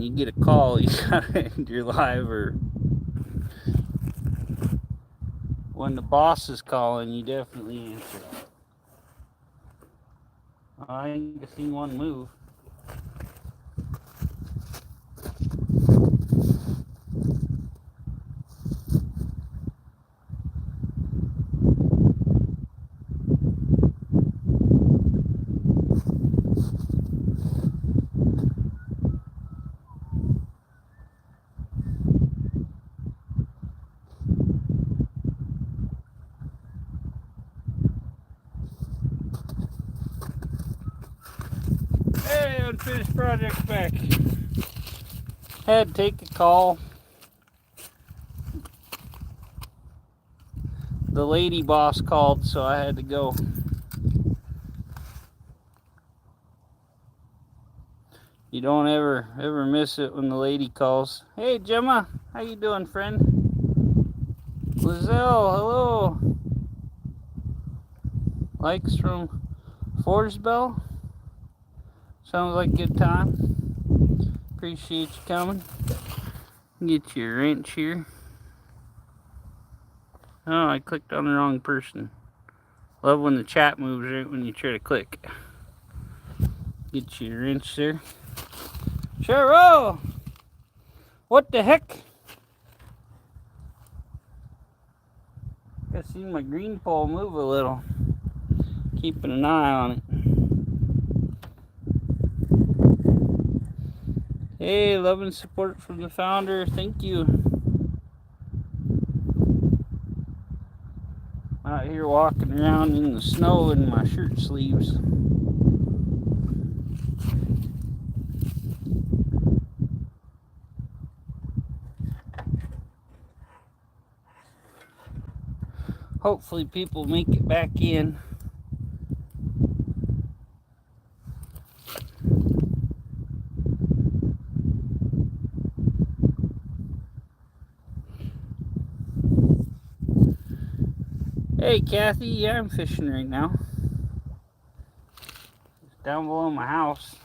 you get a call, you gotta end your live, or when the boss is calling, you definitely answer. I ain't seen one move. Hey, unfinished project's back. Had to take a call. The lady boss called, so I had to go. You don't ever miss it when the lady calls. Hey Gemma, how you doing, friend? Lizelle, hello. Likes from Forsbell. Sounds like a good time. Appreciate you coming. Get your wrench here. Oh, I clicked on the wrong person. Love when the chat moves right when you try to click. Get your wrench there. Cheryl! What the heck? I seen my green pole move a little. Keeping an eye on it. Hey, love and support from the founder. Thank you. Out here walking around in the snow in my shirt sleeves. Hopefully people make it back in. Hey Kathy, yeah, I'm fishing right now. It's down below my house.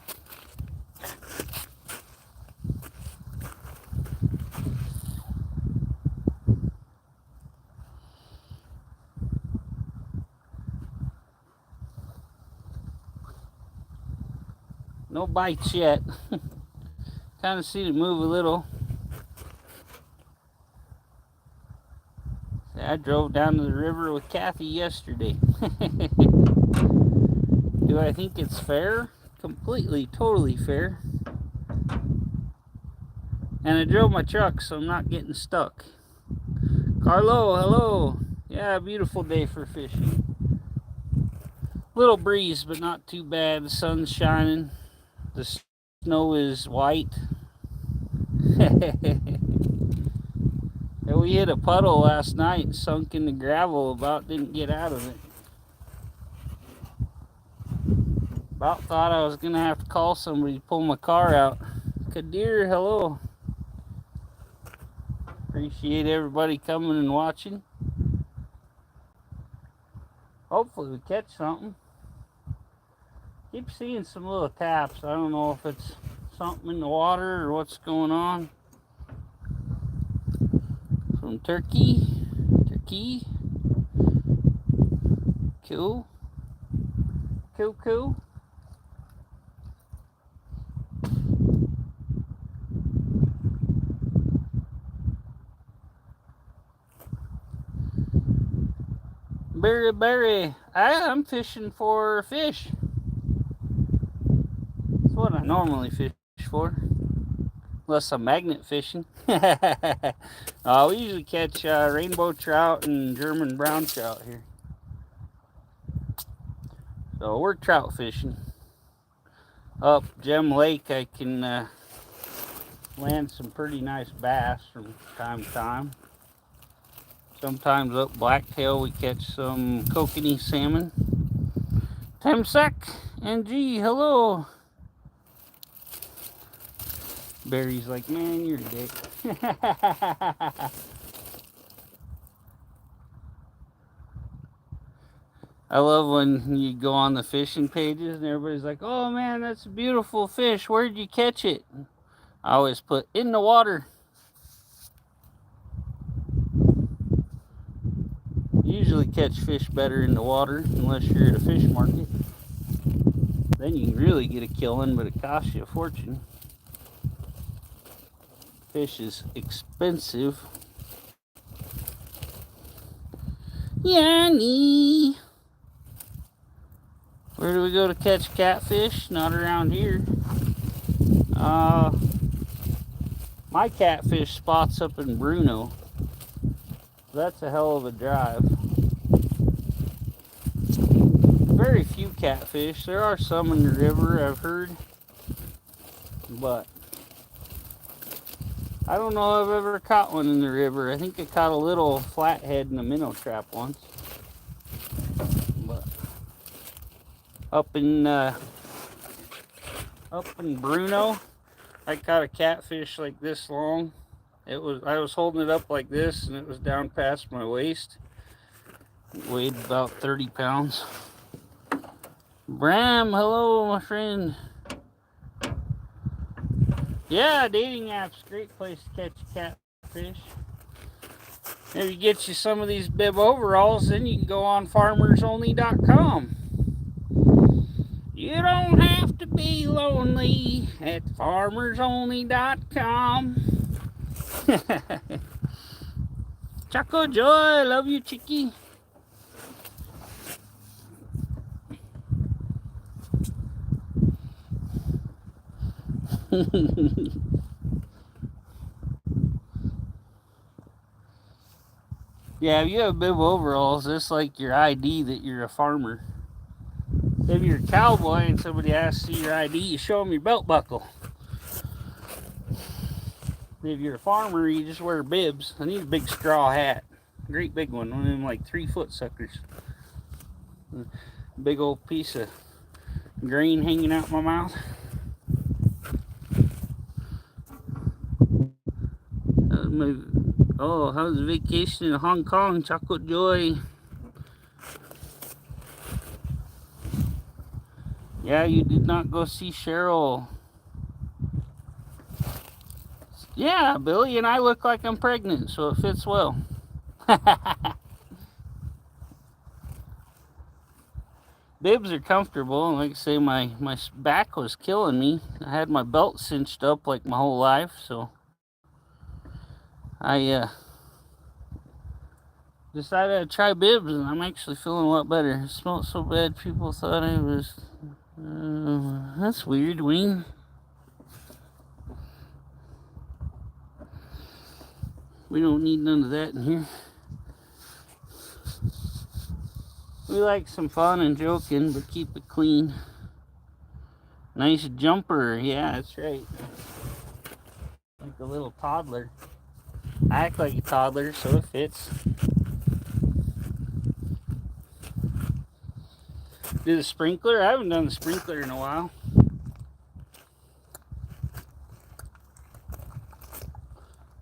No bites yet. Kind of see it move a little. I drove down to the river with Kathy yesterday. Do I think it's fair? Completely, totally fair. And I drove my truck, so I'm not getting stuck. Carlo, hello. Yeah, beautiful day for fishing. Little breeze, but not too bad. The sun's shining. The snow is white. We hit a puddle last night and sunk in the gravel. About didn't get out of it. About thought I was going to have to call somebody to pull my car out. Kadir, hello. Appreciate everybody coming and watching. Hopefully we catch something. Keep seeing some little taps. I don't know if it's something in the water or what's going on. From Turkey. Cool. Cool. Berry. I'm fishing for fish. That's what I normally fish for. Unless I'm magnet fishing. We usually catch rainbow trout and German brown trout here. So we're trout fishing. Up Gem Lake I can land some pretty nice bass from time to time. Sometimes up Blacktail we catch some kokanee salmon. Temsec and G, hello. Barry's like, man, you're a dick. I love when you go on the fishing pages and everybody's like, oh man, that's a beautiful fish. Where'd you catch it? I always put in the water. You usually catch fish better in the water unless you're at a fish market. Then you can really get a killing, but it costs you a fortune. Fish is expensive. Yanni! Where do we go to catch catfish? Not around here. My catfish spot's up in Bruno. That's a hell of a drive. Very few catfish. There are some in the river, I've heard. But I don't know if I've ever caught one in the river. I think I caught a little flathead in a minnow trap once. But up in Bruno, I caught a catfish like this long. I was holding it up like this, and it was down past my waist. It weighed about 30 pounds. Bram, hello, my friend. Yeah, dating apps, great place to catch catfish. If you get you some of these bib overalls, then you can go on farmersonly.com. You don't have to be lonely at farmersonly.com. Choco Joy, love you, Chicky. Yeah, if you have bib overalls, it's like your ID that you're a farmer. If you're a cowboy and somebody asks you your ID, you show them your belt buckle. If you're a farmer, you just wear bibs. I need a big straw hat. Great big one of them like 3-foot suckers. Big old piece of grain hanging out my mouth. Oh, how was the vacation in Hong Kong, Chocolate Joy? Yeah, you did not go see Cheryl. Yeah, Billy and I look like I'm pregnant, so it fits well. Bibs are comfortable. Like I say, my back was killing me. I had my belt cinched up like my whole life, so I decided to try bibs, and I'm actually feeling a lot better. It smelled so bad, people thought I was... that's weird, Wayne. We don't need none of that in here. We like some fun and joking, but keep it clean. Nice jumper. Yeah, that's right. Like a little toddler. I act like a toddler, so it fits. Do the sprinkler? I haven't done the sprinkler in a while.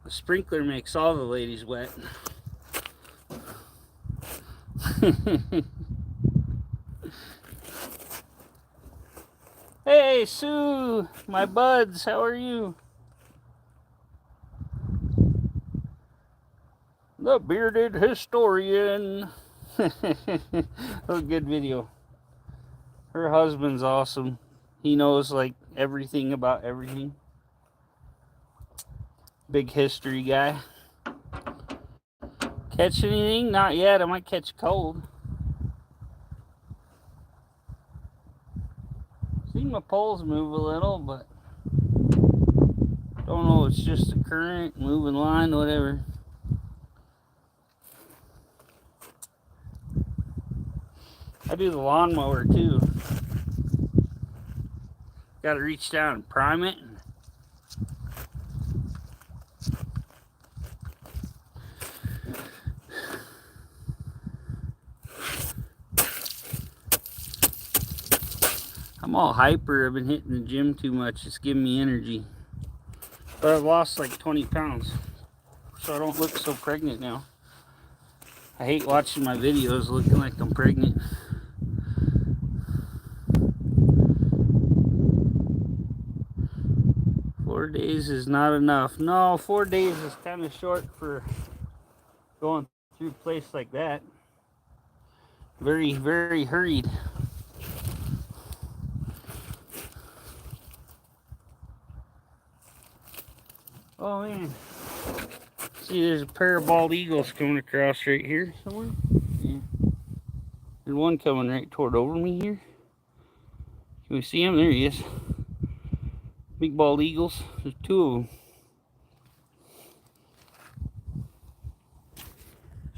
The sprinkler makes all the ladies wet. Hey, Sue, my buds, how are you? The Bearded Historian. That was a good video. Her husband's awesome. He knows like everything about everything. Big history guy. Catch anything? Not yet. I might catch cold. See my poles move a little, but don't know. It's just a current, moving line, whatever. I do the lawnmower too. Got to reach down and prime it. I'm all hyper. I've been hitting the gym too much. It's giving me energy. But I've lost like 20 pounds. So I don't look so pregnant now. I hate watching my videos looking like I'm pregnant. days is not enough. No, 4 days is kind of short for going through a place like that. Very, very hurried. Oh man. See, there's a pair of bald eagles coming across right here somewhere. Yeah. There's one coming right toward over me here. Can we see him? There he is. Big bald eagles. There's 2 of them.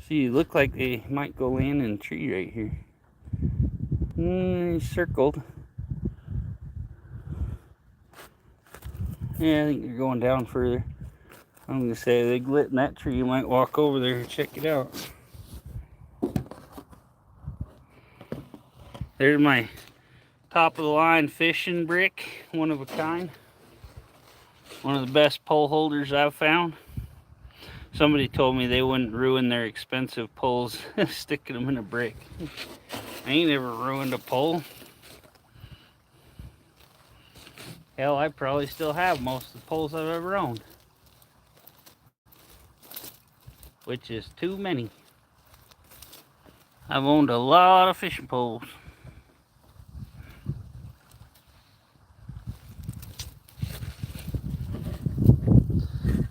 See, look like they might go land in a tree right here. He's circled. Yeah, I think they're going down further. I'm gonna say they lit in that tree. You might walk over there and check it out. There's my top of the line fishing brick, one of a kind. One of the best pole holders I've found. Somebody told me they wouldn't ruin their expensive poles sticking them in a brick. I ain't ever ruined a pole. Hell, I probably still have most of the poles I've ever owned. Which is too many. I've owned a lot of fishing poles.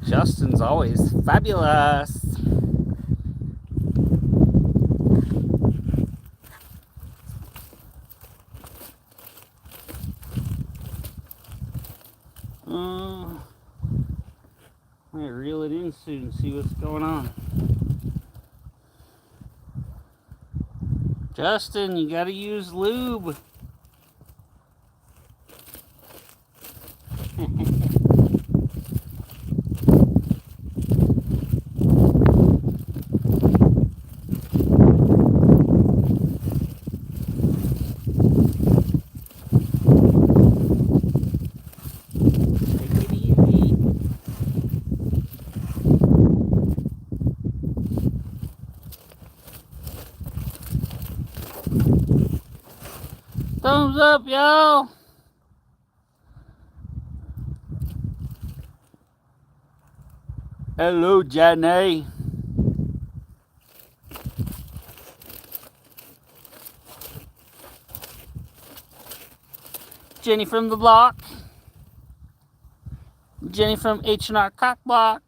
Justin's always fabulous. I might reel it in soon and see what's going on. Justin, you gotta use lube. Thumbs up, y'all. Hello, Jenny. Jenny from the block. Jenny from H&R Cock Block.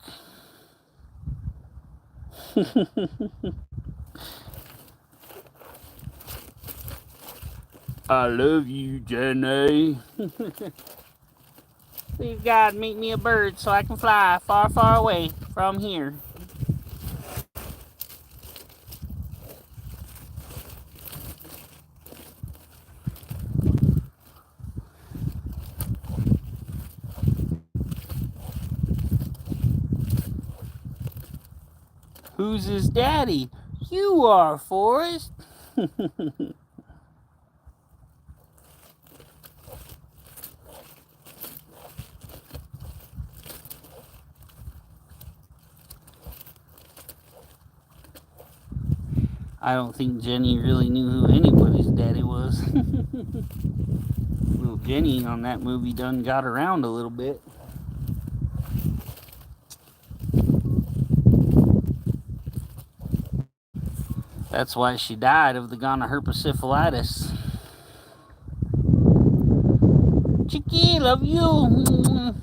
I love you, Jenny. Please, God, make me a bird so I can fly far, far away from here. Who's his daddy? You are, Forrest. I don't think Jenny really knew who anybody's daddy was. Little Jenny on that movie done got around a little bit. That's why she died of the gonorrhea. Chicky, love you.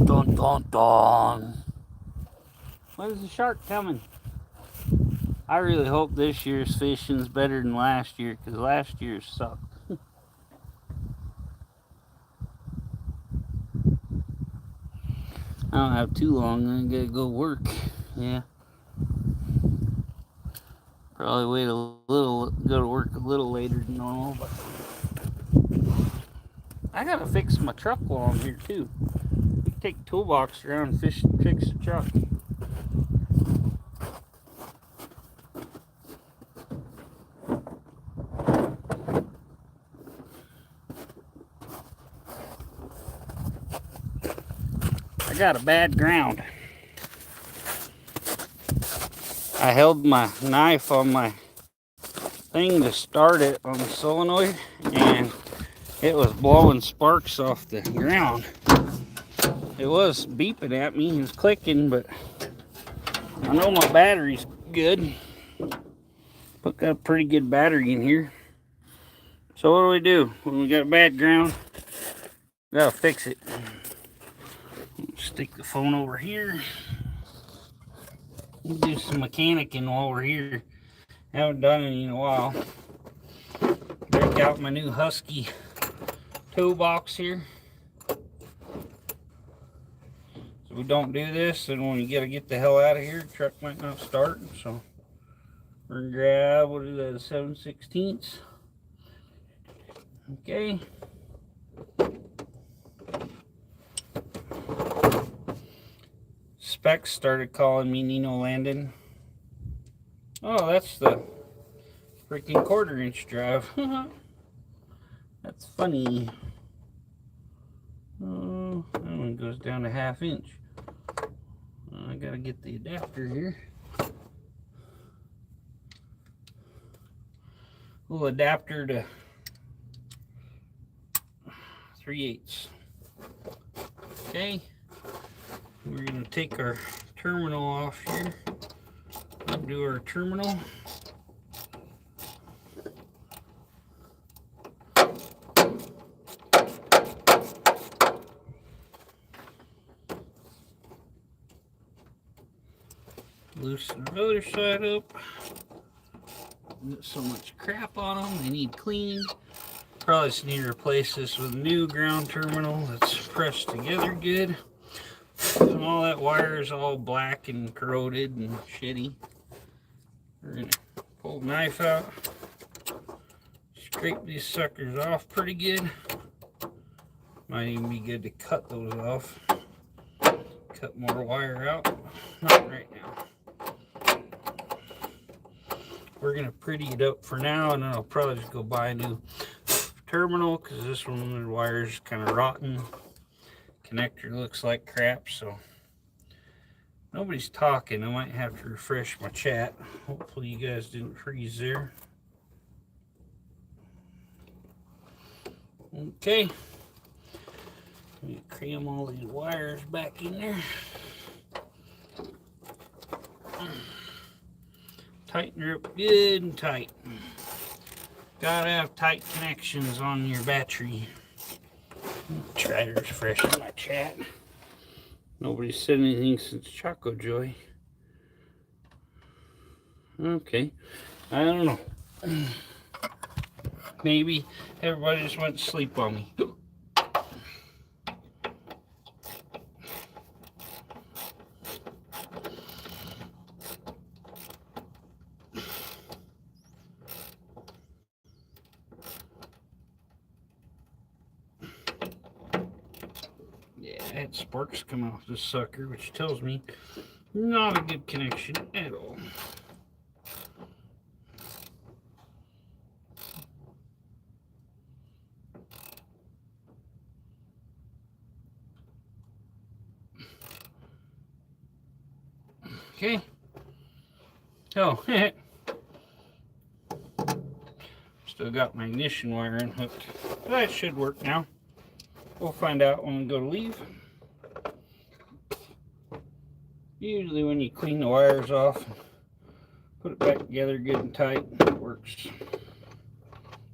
Dun dun dun. When is the shark coming? I really hope this year's fishing's better than last year, because last year's sucked. I don't have too long, I gotta go work. Yeah. Probably wait a little, go to work a little later than normal, but I gotta fix my truck while I'm here too. take the toolbox around and fix the truck. I got a bad ground. I held my knife on my thing to start it on the solenoid, and it was blowing sparks off the ground. It was beeping at me, it was clicking, but I know my battery's good. Got a pretty good battery in here. So what do? When we got bad ground, we gotta fix it. Stick the phone over here. We'll do some mechanicking while we're here. Haven't done any in a while. Break out my new Husky toolbox here. So we don't do this, and when you gotta get the hell out of here, the truck might not start. So we're gonna grab, what is that, a 7/16. Okay. Specs started calling me Nino Landon. Oh, that's the freaking 1/4-inch drive. That's funny. Oh, that one goes down to 1/2 inch. I gotta get the adapter here. Little adapter to 3/8. Okay. We're gonna take our terminal off here. Do our terminal. Loosen the other side up. Got so much crap on them, they need cleaning. Probably just need to replace this with a new ground terminal that's pressed together good. And all that wire is all black and corroded and shitty. We're gonna pull the knife out, scrape these suckers off pretty good. Might even be good to cut those off. Cut more wire out. Not right now. We're gonna pretty it up for now, and then I'll probably just go buy a new terminal, because this one, the wire's kind of rotten. Connector looks like crap, so nobody's talking. I might have to refresh my chat. Hopefully you guys didn't freeze there. Okay. Let me cram all these wires back in there. Tighten her up good and tight. Gotta have tight connections on your battery. Try to refresh my chat. Nobody said anything since Choco Joy. Okay, I don't know. Maybe everybody just went to sleep on me. Yeah, I had sparks come off this sucker, which tells me not a good connection at all. Okay. Oh, still got my ignition wire unhooked. That should work now. We'll find out when we go to leave. Usually when you clean the wires off, put it back together good and tight, it works.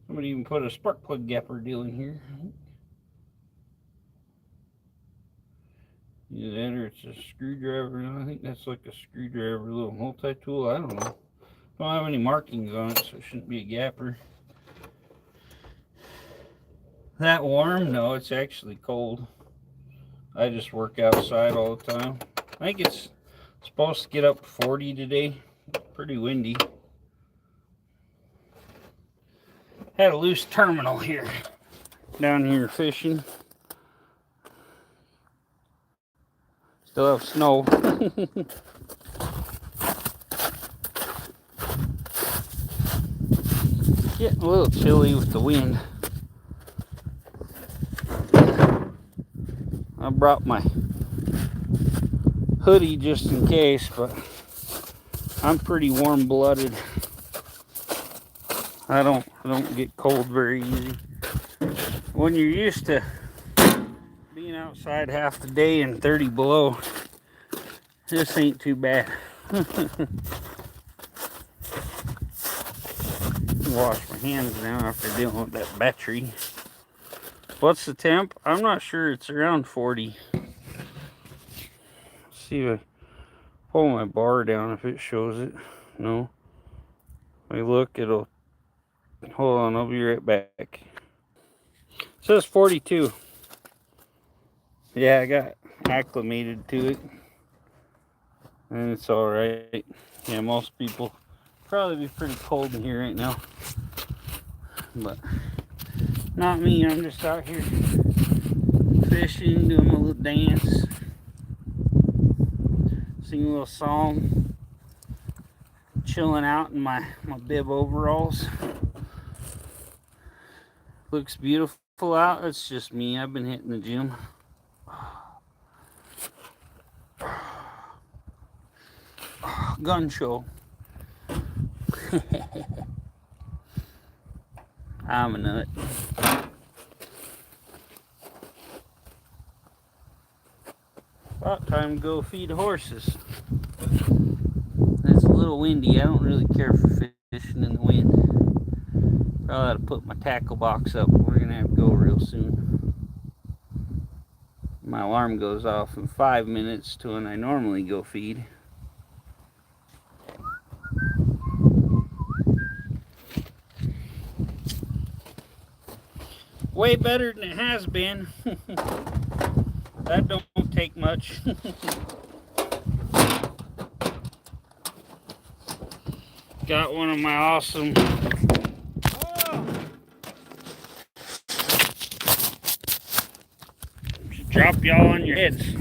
Somebody even put a spark plug gapper deal in here. Either that or it's a screwdriver. I think that's like a screwdriver, a little multi-tool. I don't know. Don't have any markings on it, so it shouldn't be a gapper. That warm? No, it's actually cold. I just work outside all the time. I think it's supposed to get up to 40 today. It's pretty windy. Had a loose terminal here. Down here fishing. Still have snow. Getting a little chilly with the wind. I brought my hoodie just in case, but I'm pretty warm-blooded. I don't get cold very easy. When you're used to being outside half the day and 30 below, this ain't too bad. Wash my hands now after dealing with that battery. What's the temp? I'm not sure. It's around 40. Let's see if I pull my bar down if it shows it. No. If I look, it'll... Hold on, I'll be right back. It says 42. Yeah, I got acclimated to it. And it's alright. Yeah, most people probably be pretty cold in here right now. But not me. I'm just out here fishing, doing a little dance, singing a little song, chilling out in my bib overalls. Looks beautiful out. It's just me. I've been hitting the gym. Gun show. I'm a nut. About time to go feed horses. It's a little windy. I don't really care for fishing in the wind. Probably ought to put my tackle box up. We're gonna have to go real soon. My alarm goes off in 5 minutes to when I normally go feed. Way better than it has been. That don't take much. Got one of my awesome drop y'all on your heads.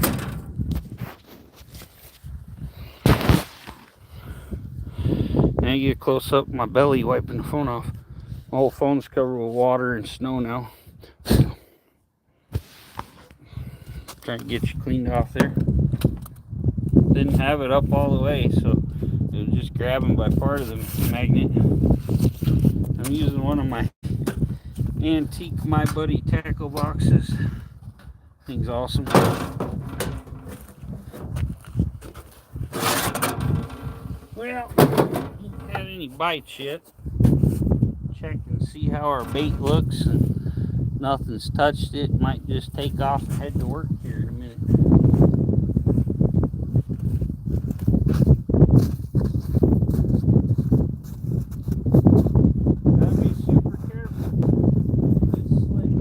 Now you get close up my belly wiping the phone off. My whole phone's covered with water and snow now. Trying to get you cleaned off there. Didn't have it up all the way, so it was just grabbing by part of the magnet. I'm using one of my antique My Buddy tackle boxes. Thing's awesome. Well, haven't had any bites yet. Check and see how our bait looks. And nothing's touched it. Might just take off and head to work here in a minute. Gotta be super careful. It's slick.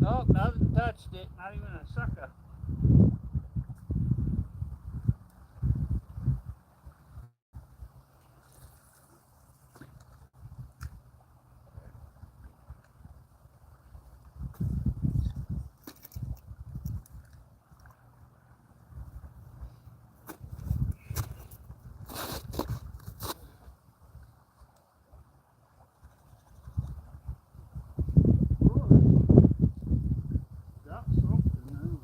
Oh, nothing touched it. Not even a sucker. Got something.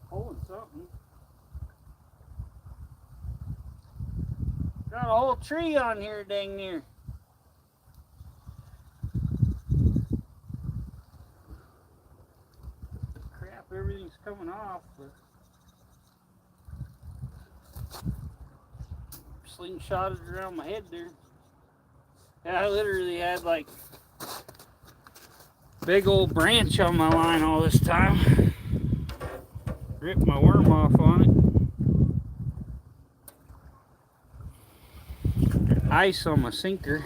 Pulling something. Got a whole tree on here, dang near. Crap, everything's coming off, but slingshotted around my head there. Yeah, I literally had like big old branch on my line all this time. Ripped my worm off on it. Ice on my sinker.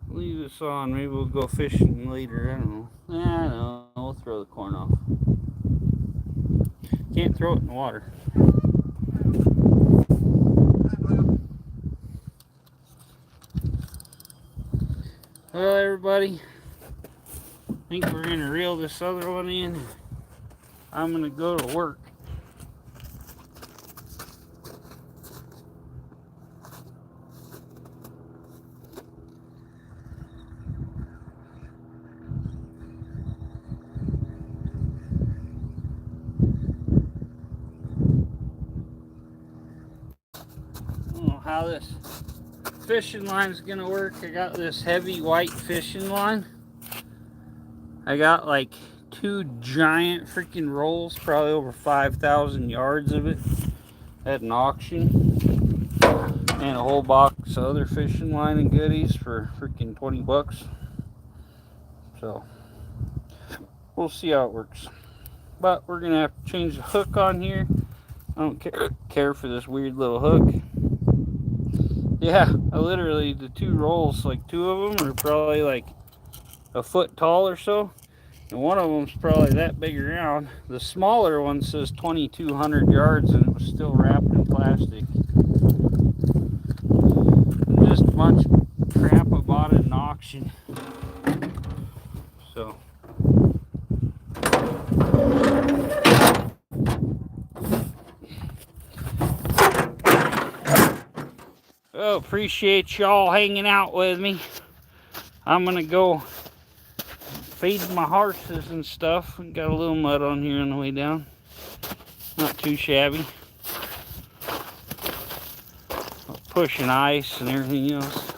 Believe leave this on. Maybe we'll go fishing later. I don't know. No, we'll throw the corn off. Can't throw it in the water. Well, everybody, I think we're going to reel this other one in. I'm going to go to work. I don't know how this fishing line is gonna work. I got this heavy white fishing line. I got like 2 giant freaking rolls, probably over 5,000 yards of it at an auction, and a whole box of other fishing line and goodies for freaking 20 bucks. So we'll see how it works, but we're gonna have to change the hook on here. I don't care for this weird little hook. Yeah, literally the 2 rolls, like 2 of them are probably like a foot tall or so, and one of them's probably that big around. The smaller one says 2,200 yards, and it was still wrapped in plastic. Just a bunch of crap I bought at an auction. So oh, appreciate y'all hanging out with me. I'm gonna go feed my horses and stuff. Got a little mud on here on the way down. Not too shabby. Pushing ice and everything else.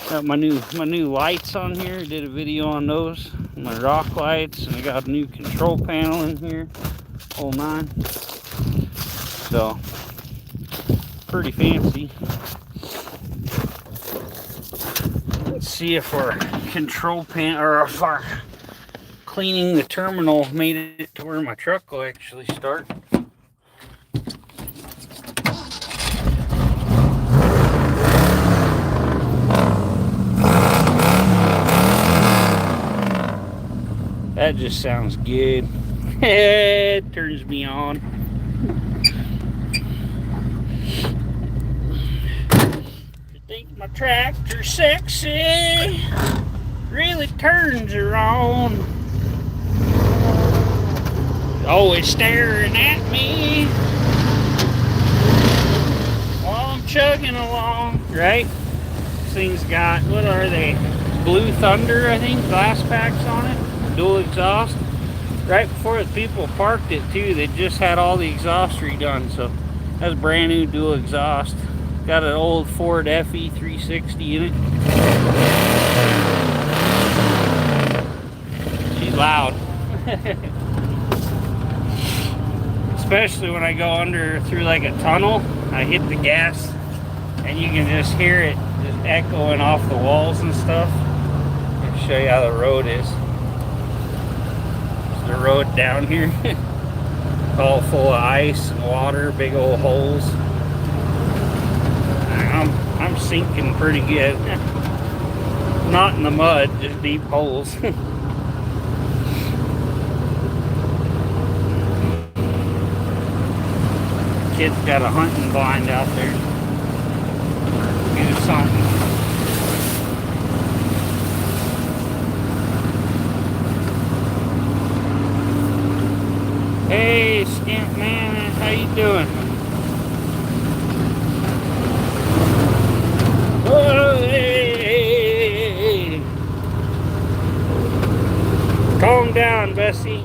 Got my new lights on here. Did a video on those. My rock lights, and I got a new control panel in here. Whole 9. So pretty fancy. Let's see if our control panel, or if our cleaning the terminal made it to where my truck will actually start. That just sounds good. It turns me on. You think my tractor's sexy? Really turns her on. Always staring at me while I'm chugging along, right? This thing's got, what are they? Blue Thunder, I think, glass packs on it. Dual exhaust. Right before the people parked it too, they just had all the exhaust redone, so that's brand new dual exhaust. Got an old Ford FE 360 in it. She's loud. Especially when I go under through like a tunnel, I hit the gas and you can just hear it just echoing off the walls and stuff. I'll show you how the road is. The road down here, all full of ice and water, big old holes. I'm sinking pretty good. Not in the mud, just deep holes. Kid's got a hunting blind out there. Do something. Hey, Scamp Man, how you doing? Oh, hey. Calm down, Bessie.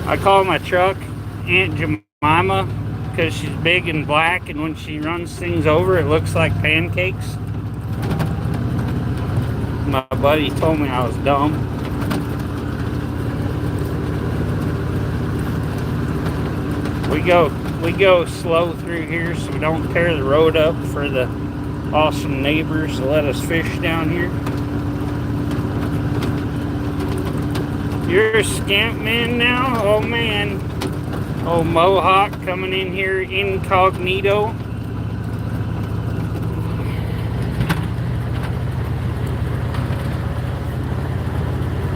I call my truck Aunt Jemima because she's big and black, and when she runs things over, it looks like pancakes. My buddy told me I was dumb. We go slow through here so we don't tear the road up for the awesome neighbors to let us fish down here. You're a Scamp Man now? Oh man. Oh, Mohawk coming in here incognito.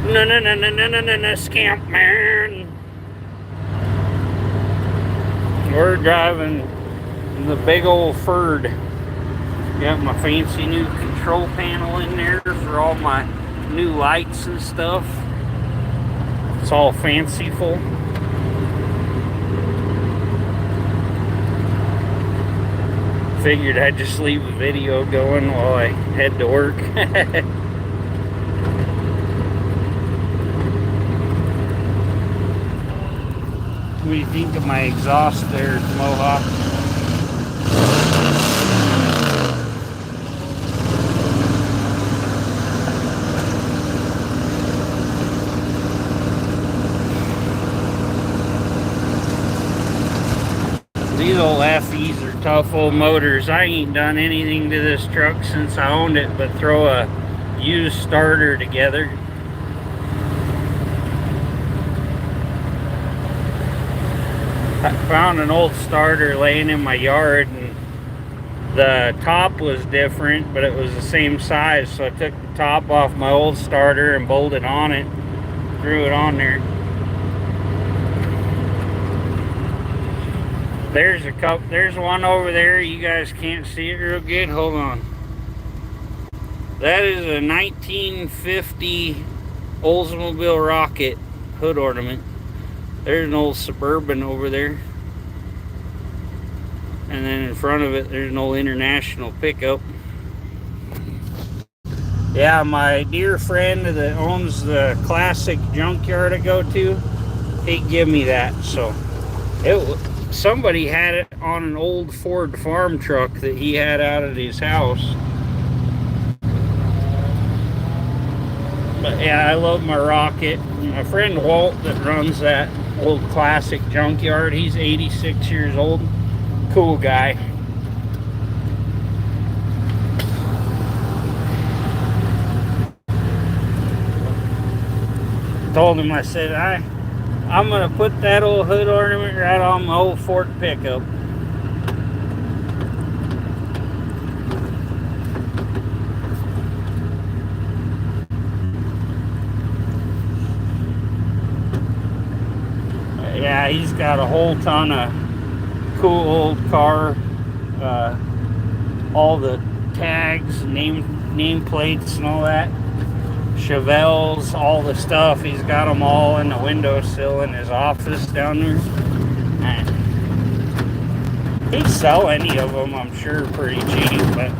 No, no, no, no, no, no, no, no, scamp man. We're driving the big old Ford. Got my fancy new control panel in there for all my new lights and stuff. It's all fanciful. Figured I'd just leave a video going while I head to work. What do you think of my exhaust there, Mohawk? These old FEs are tough old motors. I ain't done anything to this truck since I owned it but throw a used starter together. I found an old starter laying in my yard, and the top was different, but it was the same size, so I took the top off my old starter and bolted on it, threw it on there. There's a couple, there's one over there. You guys can't see it real good. Hold on. That is a 1950 Oldsmobile Rocket hood ornament. There's an old Suburban over there. And then in front of it, there's an old International pickup. Yeah, my dear friend that owns the classic junkyard I go to, he gave me that. So somebody had it on an old Ford farm truck that he had out at his house. But yeah, I love my Rocket. My friend Walt that runs that old classic junkyard, he's 86 years old. Cool guy. Told him, I said, I'm gonna put that old hood ornament right on my old Ford pickup. Yeah, he's got a whole ton of cool old car, all the tags, nameplates and all that. Chevelles, all the stuff. He's got them all in the windowsill in his office down there. And he'd sell any of them, I'm sure, pretty cheap, but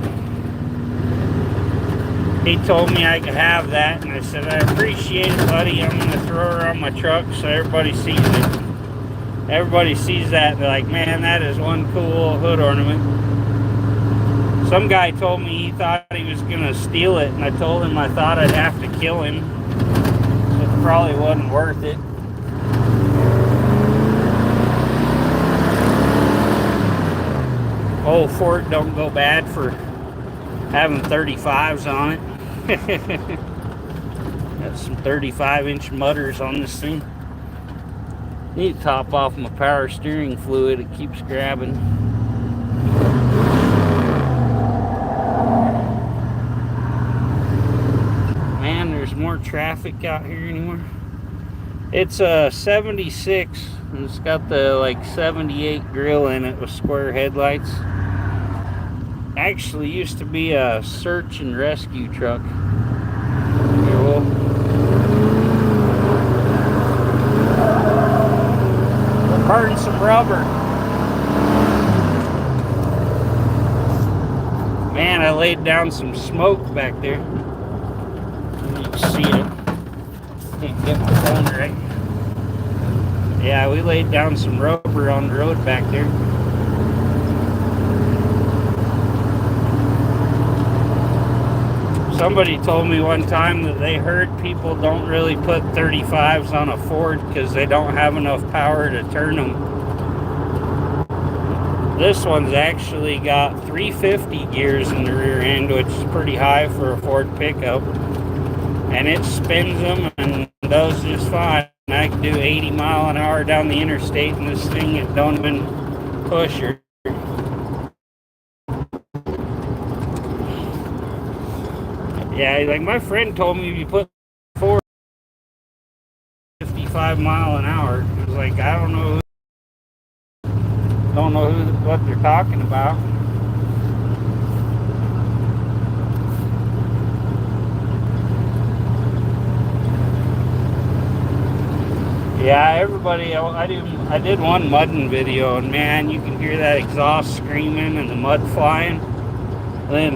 he told me I could have that, and I said, I appreciate it, buddy. I'm going to throw her on my truck so everybody sees it. Everybody sees that, and they're like, man, that is one cool old hood ornament. Some guy told me he thought he was going to steal it, and I told him I thought I'd have to kill him. It probably wasn't worth it. Old Ford don't go bad for having 35s on it. Got some 35-inch mutters on this thing. Need to top off my power steering fluid. It keeps grabbing. Man, there's more traffic out here anymore. It's a 76, and it's got the like 78 grill in it with square headlights. Actually used to be a search and rescue truck. Here, we'll burn some rubber. Man, I laid down some smoke back there. You can see it. Can't get my phone right. Yeah, we laid down some rubber on the road back there. Somebody told me one time that they heard people don't really put 35s on a Ford because they don't have enough power to turn them. This one's actually got 350 gears in the rear end, which is pretty high for a Ford pickup. And it spins them and does just fine. I can do 80 mile an hour down the interstate in this thing. It don't even push her. Yeah, like my friend told me, if you put 65 mph. It was like, I don't know what they're talking about. Yeah, everybody, I did one mudding video, and man, you can hear that exhaust screaming and the mud flying. Then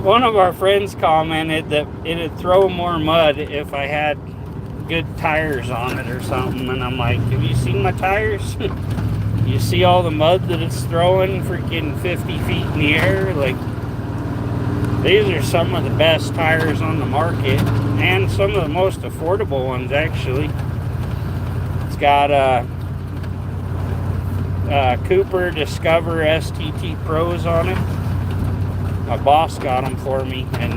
one of our friends commented that it'd throw more mud if I had good tires on it or something, and I'm like, have you seen my tires? You see all the mud that it's throwing freaking 50 feet in the air? Like, these are some of the best tires on the market, and some of the most affordable ones, actually. It's got Cooper Discover STT Pros on it. My boss got them for me, and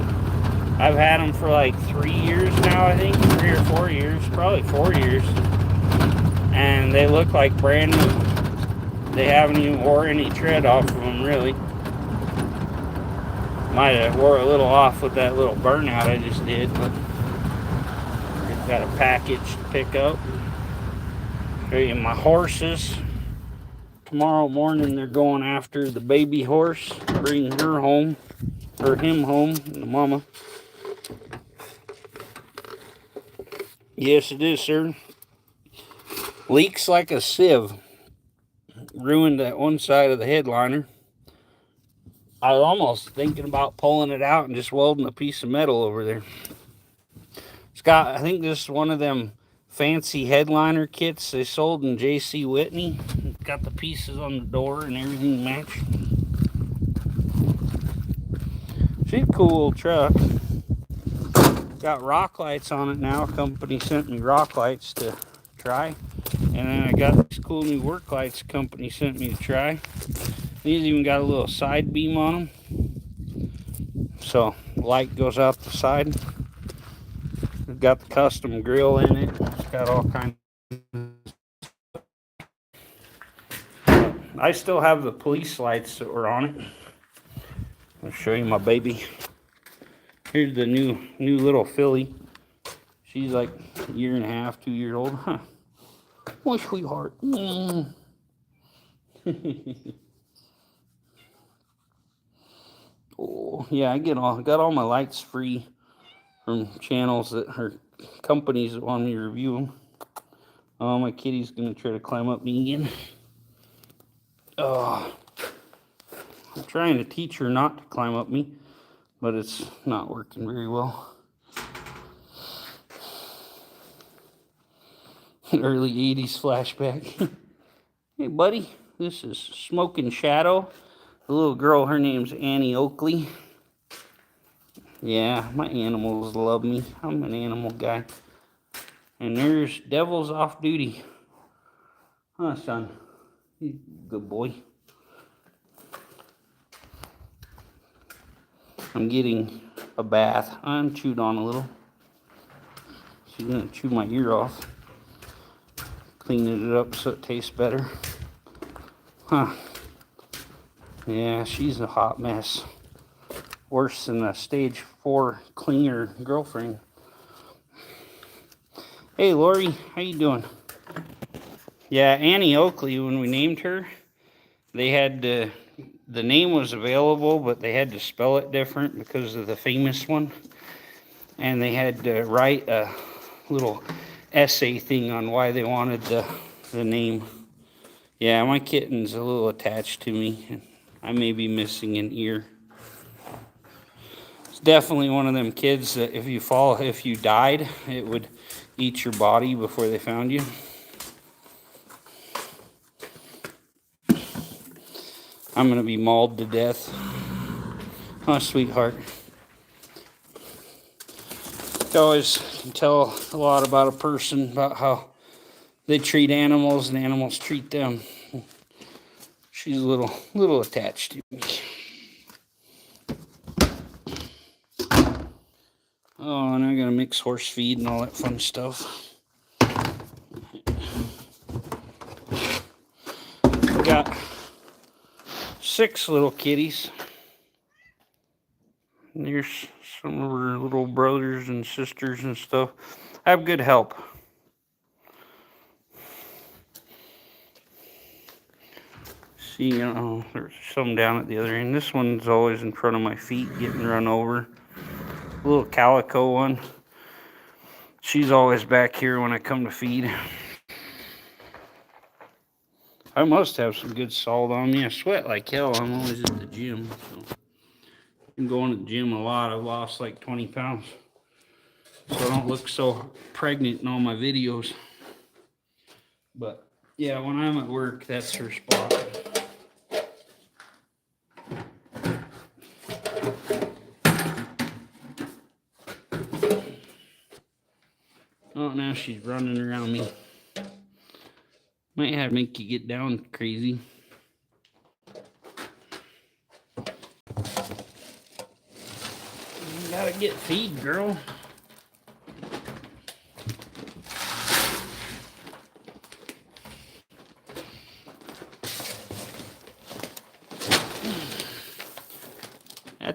I've had them for like 3 years now, I think. 3 or 4 years, probably 4 years. And they look like brand new. They haven't even wore any tread off of them, really. Might have wore a little off with that little burnout I just did, but I've got a package to pick up. Show you my horses. Tomorrow morning they're going after the baby horse, bring her home, or him home, the mama. Yes, it is, sir. Leaks like a sieve. Ruined that one side of the headliner. I was almost thinking about pulling it out and just welding a piece of metal over there. It's got, I think this is one of them fancy headliner kits they sold in J.C. Whitney. It's got the pieces on the door and everything matched. She's a cool old truck. Got rock lights on it now. Company sent me rock lights to try. And then I got these cool new work lights company sent me to try. These even got a little side beam on them. So light goes out the side. It's got the custom grill in it. It's got all kinds of... I still have the police lights that were on it. I'll show you my baby. Here's the new little filly. She's like a year and a half, 2 years old. Huh. My sweetheart. Oh, yeah, I got all my lights free from channels that are companies that want me to review them. Oh, my kitty's gonna try to climb up me again. Oh, I'm trying to teach her not to climb up me, but it's not working very well. Early 80s flashback. Hey, buddy, this is Smoking Shadow. The little girl, her name's Annie Oakley. Yeah, my animals love me. I'm an animal guy. And there's Devil's off duty. Huh, son? He's a good boy. I'm getting a bath. I'm chewed on a little. She's gonna chew my ear off. Cleaning it up so it tastes better. Huh. Yeah, she's a hot mess. Worse than a stage 4 cleaner girlfriend. Hey, Lori, how you doing? Yeah, Annie Oakley, when we named her, they had the name was available, but they had to spell it different because of the famous one. And they had to write a little essay thing on why they wanted the name. Yeah, my kitten's a little attached to me, and I may be missing an ear. It's definitely one of them kids that if you died, it would eat your body before they found you. I'm gonna be mauled to death. Oh, sweetheart. You always can tell a lot about a person, about how they treat animals and animals treat them. She's a little attached to me. Oh, and I gotta mix horse feed and all that fun stuff. We got 6 little kitties. And there's some of her little brothers and sisters and stuff. I have good help. See, you know, there's some down at the other end. This one's always in front of my feet getting run over. A little calico one. She's always back here when I come to feed. I must have some good salt on me. I sweat like hell. I'm always at the gym. So I've been going to the gym a lot. I've lost like 20 pounds. So I don't look so pregnant in all my videos. But yeah, when I'm at work, that's her spot. Oh, now she's running around me. Might have to make you get down crazy. You gotta get feed, girl.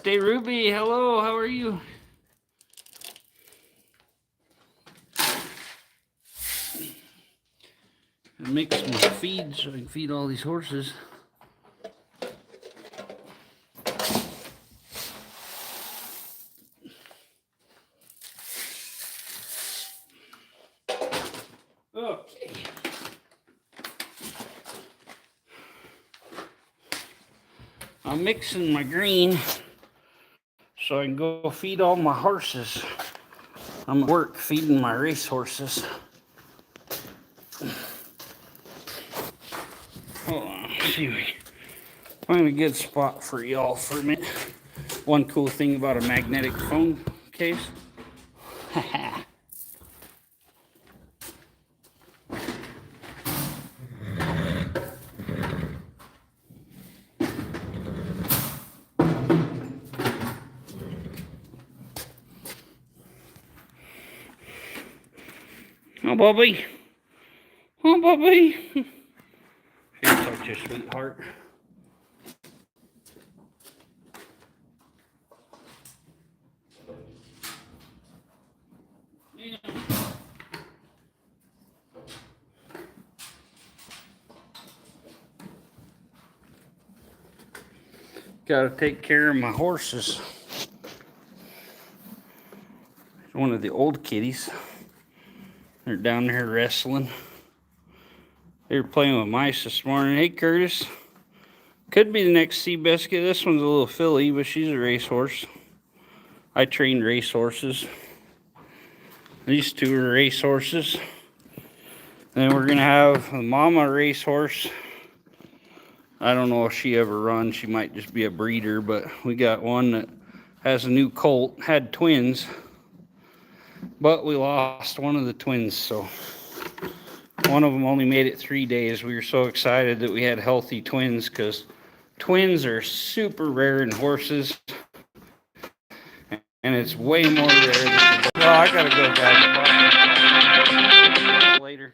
Ate Ruby, hello, how are you? I make some feed so I can feed all these horses. Okay. I'm mixing my green so I can go feed all my horses. I'm at work feeding my race horses. Hold on, see, find a good spot for y'all for a minute. One cool thing about a magnetic phone case. Oh, Bobby. Oh, Bobby. She's such a sweetheart. Yeah. Gotta take care of my horses. One of the old kitties. They're down there wrestling. They were playing with mice this morning. Hey, Curtis. Could be the next Seabiscuit. This one's a little filly, but she's a racehorse. I trained racehorses. These two are racehorses. Then we're going to have a mama racehorse. I don't know if she ever runs. She might just be a breeder, but we got one that has a new colt. Had twins, but we lost one of the twins, so one of them only made it 3 days. We were so excited that we had healthy twins because twins are super rare in horses, and it's way more rare than... Well, I gotta go, guys. Later.